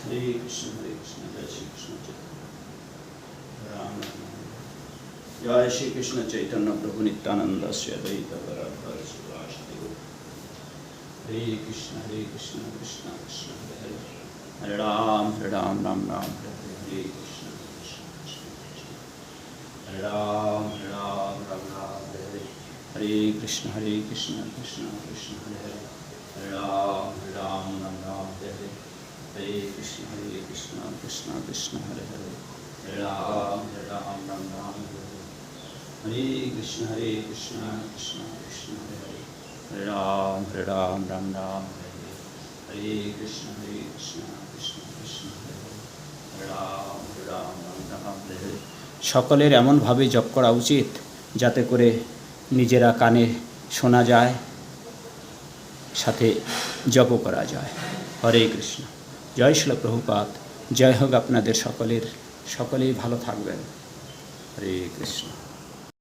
हरे कृष्ण जय श्री कृष्ण राम जय श्री कृष्ण चैतन्य प्रभु नित्यानंद श्री अद्वैत गदाधर श्रीवासदि हरे कृष्ण कृष्ण कृष्ण हरे हरे राम राम राम हरे हरे कृष्ण हरे राम राम हरे हरे हरे कृष्ण कृष्ण कृष्ण हरे हरे हरे राम राम हरे हरे हरे कृष्ण कृष्ण कृष्ण हरे हरे हरे राम राम हरे हरे कृष्ण कृष्ण कृष्ण हरे हरे हरे राम राम हरे हरे कृष्ण कृष्ण कृष्ण हरे हरे राम राम हरे हरे। সকলের এমনভাবে জপ করা উচিত যাতে করে নিজেরা কানে শোনা যায়, সাথে জপও করা যায়। হরে কৃষ্ণ। জয় শিল প্রভুপাদ। জয় হোক আপনাদের সকলের, সকলেই ভালো থাকবেন। হরে কৃষ্ণ।